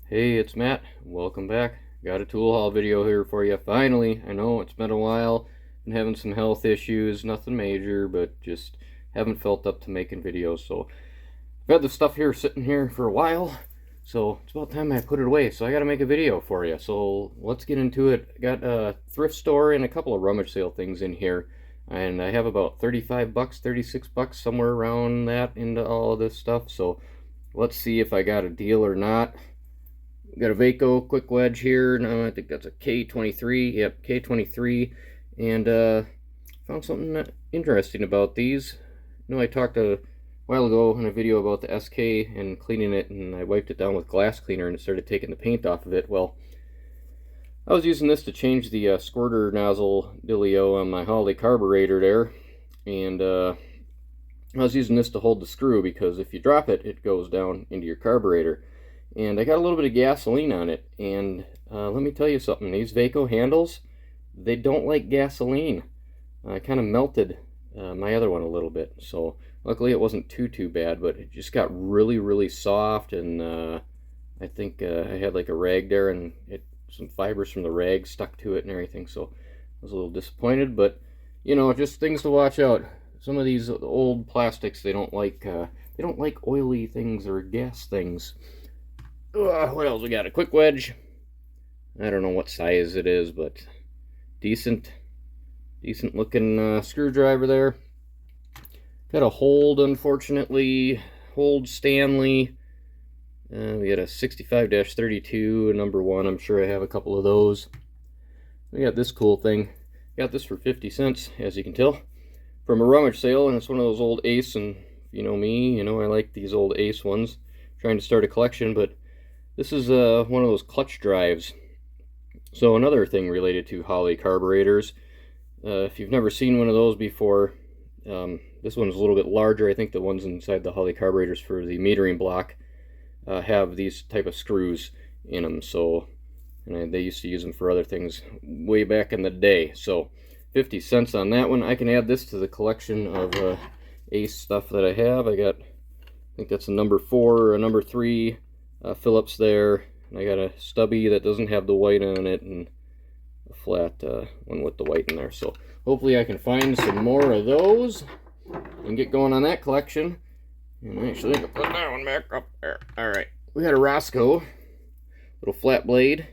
Hey, it's Matt. Welcome back. Got a tool haul video here for you. Finally, I know it's been a while. Been having some health issues, nothing major, but just haven't felt up to making videos. So I've had the stuff here sitting here for a while, so it's about time I put it away. So I got to make a video for you. So let's get into it. Got a thrift store and a couple of rummage sale things in here, and I have about 35 bucks, 36 bucks, somewhere around that into all of this stuff. So let's see if I got a deal or not. Got a Vaco quick wedge here. No, I think that's a K23. Yep, K23. And found something interesting about these. I talked a while ago in a video about the SK and cleaning it, and I wiped it down with glass cleaner and it started taking the paint off of it. Well, I was using this to change the squirter nozzle dealio on my Holley carburetor there, and I was using this to hold the screw because if you drop it, it goes down into your carburetor. And I got a little bit of gasoline on it, and let me tell you something, these Vaco handles, they don't like gasoline. I kind of melted my other one a little bit, so luckily it wasn't too bad, but it just got really soft, and I think I had like a rag there, and some fibers from the rag stuck to it and everything, so I was a little disappointed, but you know, just things to watch out. Some of these old plastics, they don't like oily things or gas things. What else we got? A quick wedge. I don't know what size it is, but decent looking screwdriver there. Got a Hold, unfortunately. Hold Stanley. We got a 65-32, number 1. I'm sure I have a couple of those. We got this cool thing. Got this for 50 cents, as you can tell, from a rummage sale, and it's one of those old Ace, and you know me, you know I like these old Ace ones. Trying to start a collection, but this is one of those clutch drives. So another thing related to Holley carburetors, if you've never seen one of those before, this one's a little bit larger. I think the ones inside the Holley carburetors for the metering block have these type of screws in them. So they used to use them for other things way back in the day. So 50 cents on that one. I can add this to the collection of Ace stuff that I have. I think that's a number 4 or a number 3 Phillips there, and I got a stubby that doesn't have the white on it, and a flat one with the white in there. So hopefully I can find some more of those and get going on that collection. And actually I can put that one back up there. Alright, we got a Roscoe little flat blade,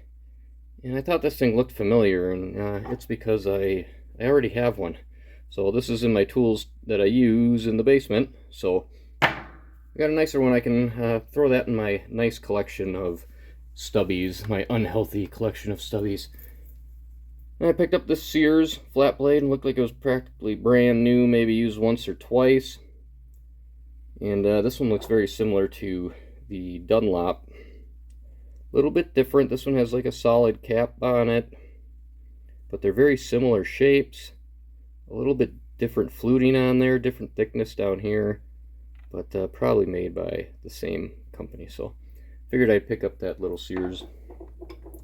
and I thought this thing looked familiar, and it's because I already have one. So this is in my tools that I use in the basement, so I got a nicer one. I can throw that in my nice collection of stubbies, my unhealthy collection of stubbies. And I picked up this Sears flat blade, and looked like it was practically brand new, maybe used once or twice. And this one looks very similar to the Dunlop. A little bit different. This one has like a solid cap on it, but they're very similar shapes. A little bit different fluting on there, different thickness down here, but probably made by the same company. So figured I'd pick up that little Sears.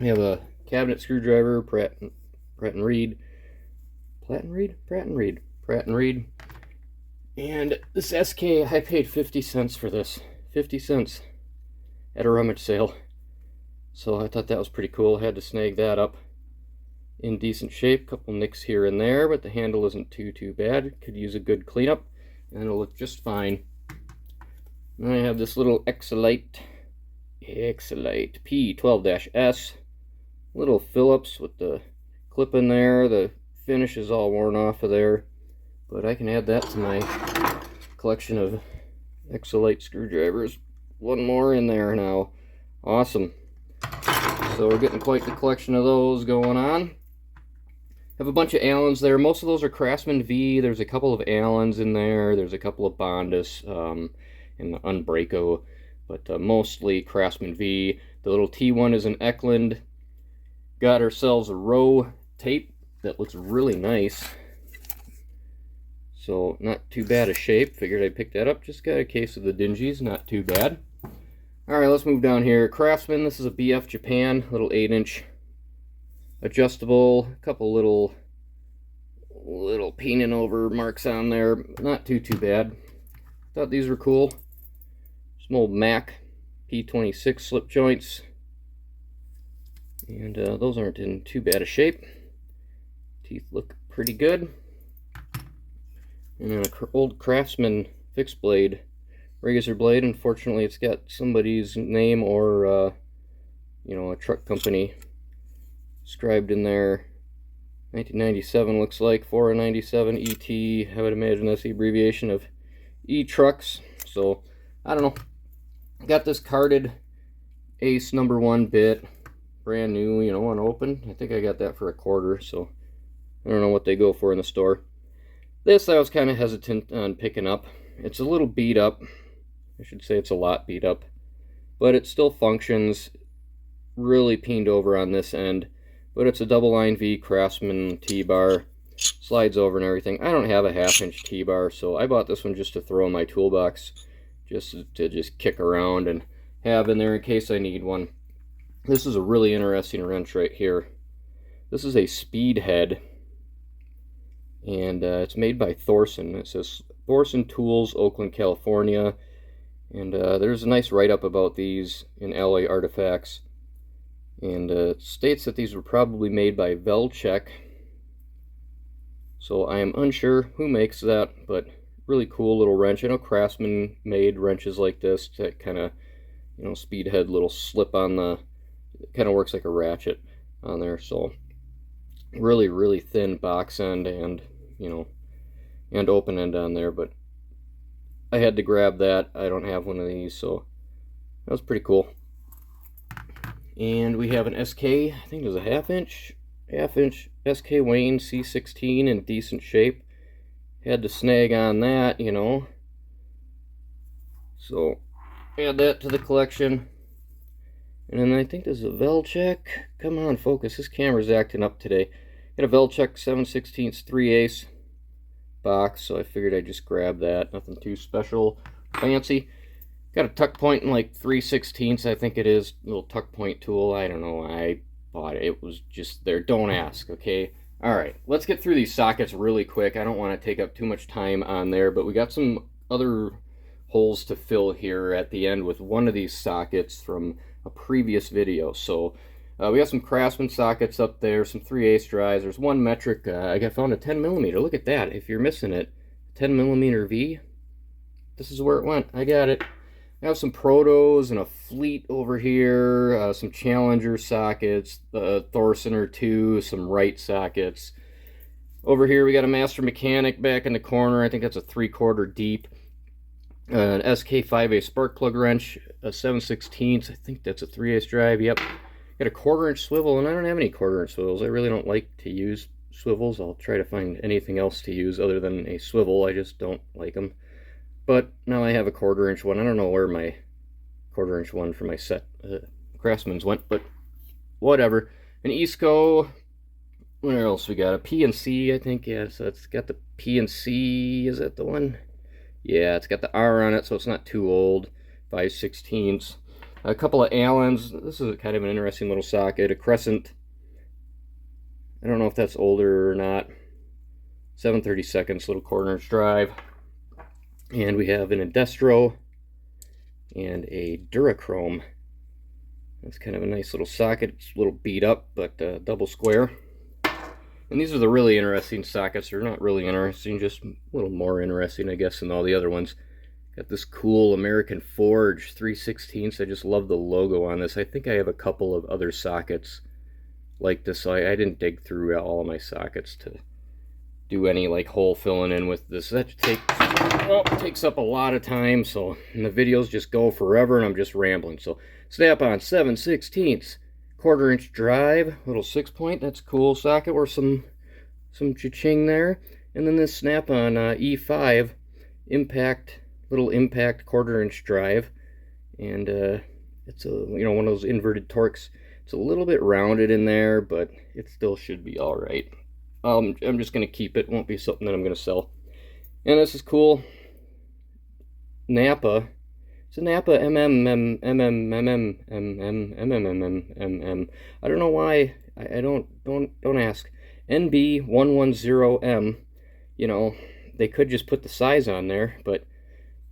We have a cabinet screwdriver, Pratt and Reed. Pratt and Reed. And this SK, I paid 50 cents for this. 50 cents at a rummage sale. So I thought that was pretty cool. I had to snag that up. In decent shape, couple nicks here and there, but the handle isn't too bad. Could use a good cleanup, and it'll look just fine. And I have this little Exolite P12-S, little Phillips with the clip in there. The finish is all worn off of there, but I can add that to my collection of Exolite screwdrivers. One more in there now. Awesome. So we're getting quite the collection of those going on. Have a bunch of Allens there. Most of those are Craftsman V. There's a couple of Allens in there. There's a couple of Bondus and the Unbreako, but mostly Craftsman V. The little T1 is an Eklund. Got ourselves a row tape that looks really nice. So not too bad a shape. Figured I'd pick that up. Just got a case of the dingies. Not too bad. Alright, let's move down here. Craftsman, this is a BF Japan, little 8-inch adjustable, a couple little painting over marks on there. Not too bad. Thought these were cool. Some old Mac P26 slip joints. And those aren't in too bad a shape. Teeth look pretty good. And then an old Craftsman fixed blade, razor blade. Unfortunately, it's got somebody's name or you know, a truck company scribed in there. 1997 looks like, 497 ET. I would imagine that's the abbreviation of E-Trucks. So, I don't know. Got this carded Ace #1 bit, brand new, you know, unopened. I think I got that for $1, so I don't know what they go for in the store. This I was kind of hesitant on picking up. It's a little beat up. I should say it's a lot beat up, but it still functions. Really peened over on this end, but it's a double line V Craftsman T-bar. Slides over and everything. I don't have a 1/2-inch T-bar, so I bought this one just to throw in my toolbox, just to kick around and have in there in case I need one. This is a really interesting wrench right here. This is a Speedhead, and it's made by Thorsen. It says Thorsen Tools, Oakland, California, and there's a nice write-up about these in LA Artifacts, and it states that these were probably made by Velchek. So I am unsure who makes that, but really cool little wrench. I know Craftsman made wrenches like this that kind of, you know, Speedhead little slip on the, it kind of works like a ratchet on there. So really, really thin box end and, you know, and open end on there, but I had to grab that. I don't have one of these, so that was pretty cool. And we have an SK, I think it was a 1/2 inch SK Wayne C16 in decent shape. Had to snag on that, you know. So add that to the collection. And then I think there's a Velchek. Come on, focus. This camera's acting up today. Got a Velchek 7/16 3/8 box, so I figured I'd just grab that. Nothing too special, fancy. Got a tuck point in like 3/16, I think it is. Little tuck point tool. I don't know. I bought it. It was just there. Don't ask, okay? Alright, let's get through these sockets really quick. I don't want to take up too much time on there, but we got some other holes to fill here at the end with one of these sockets from a previous video. So we got some Craftsman sockets up there, some 3/8 drives. There's one metric. I found a 10mm. Look at that. If you're missing it, 10mm V. This is where it went. I got it. I have some Protos and a Fleet over here, some Challenger sockets, the Thorsen or 2, some Wright sockets. Over here we got a Master Mechanic back in the corner. I think that's a 3/4 deep. An SK5A spark plug wrench, a 7/16. I think that's a 3/8 drive. Yep. Got a 1/4-inch swivel, and I don't have any 1/4-inch swivels. I really don't like to use swivels. I'll try to find anything else to use other than a swivel. I just don't like them. But now I have a 1/4-inch one. I don't know where my 1/4-inch one for my set Craftsman's went, but whatever. An Isco. Where else we got? A PNC, I think. Yeah, so it's got the PNC. Is that the one? Yeah, it's got the R on it, so it's not too old. 5/16. A couple of Allens. This is kind of an interesting little socket. A Crescent. I don't know if that's older or not. 7/32, little 1/4-inch drive. And we have an Indestro and a Durachrome. That's kind of a nice little socket. It's a little beat up, but double square. And these are the really interesting sockets. They're not really interesting, just a little more interesting, I guess, than all the other ones. Got this cool American Forge 3/16. I just love the logo on this. I think I have a couple of other sockets like this, so I didn't dig through all of my sockets to do any like hole filling in with this. That takes up a lot of time, so and the videos just go forever and I'm just rambling. So Snapon 7/16, 1/4-inch drive, little 6-point. That's cool socket or some cha-ching there. And then this Snapon E5 impact, little impact 1/4-inch drive, and it's a, you know, one of those inverted Torx. It's a little bit rounded in there, but it still should be all right. I'm just going to keep it. Won't be something that I'm going to sell. And this is cool. Napa. It's a Napa I don't know why. I don't ask. NB110M. You know, they could just put the size on there, but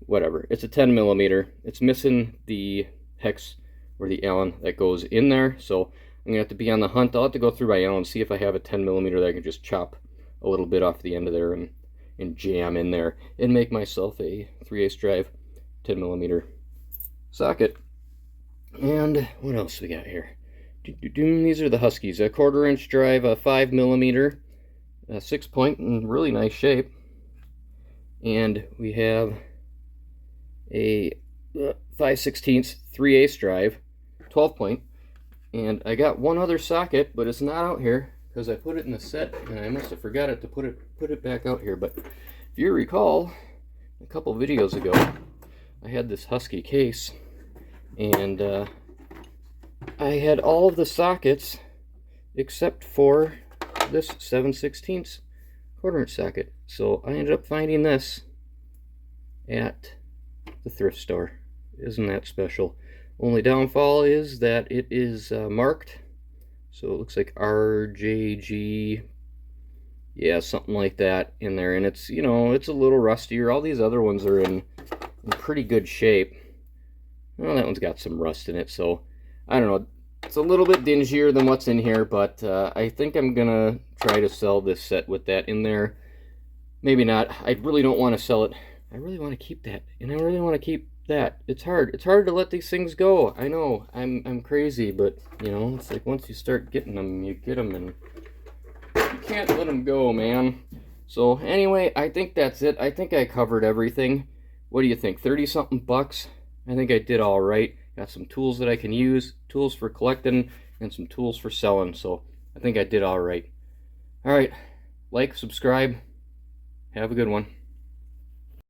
whatever. It's a 10mm. It's missing the hex or the Allen that goes in there, so I'm gonna have to be on the hunt. I'll have to go through my Allen and see if I have a 10mm that I can just chop a little bit off the end of there and jam in there and make myself a 3/8 drive 10mm socket. And what else we got here? These are the Huskies, a 1/4" drive, a 5mm 6-point in really nice shape. And we have a 5/16 3/8 drive 12-point. And I got one other socket, but it's not out here because I put it in the set and I must have forgot it to put it back out here. But if you recall, a couple videos ago I had this Husky case, and I had all of the sockets except for this 7/16 1/4" socket. So I ended up finding this at the thrift store. Isn't that special? Only downfall is that it is marked, so it looks like RJG, yeah, something like that in there, and it's, you know, it's a little rustier. All these other ones are in pretty good shape. Well, that one's got some rust in it, so I don't know. It's a little bit dingier than what's in here, but I think I'm gonna try to sell this set with that in there. Maybe not. I really don't want to sell it. I really want to keep that, and I really want to keep that. It's hard to let these things go. I know I'm crazy, but you know, it's like once you start getting them, you get them, and you can't let them go, man. So anyway, I think that's it. I think I covered everything. What do you think? 30-something bucks? I think I did all right. Got some tools that I can use, tools for collecting, and some tools for selling. So I think I did all right. All right, like, subscribe. Have a good one.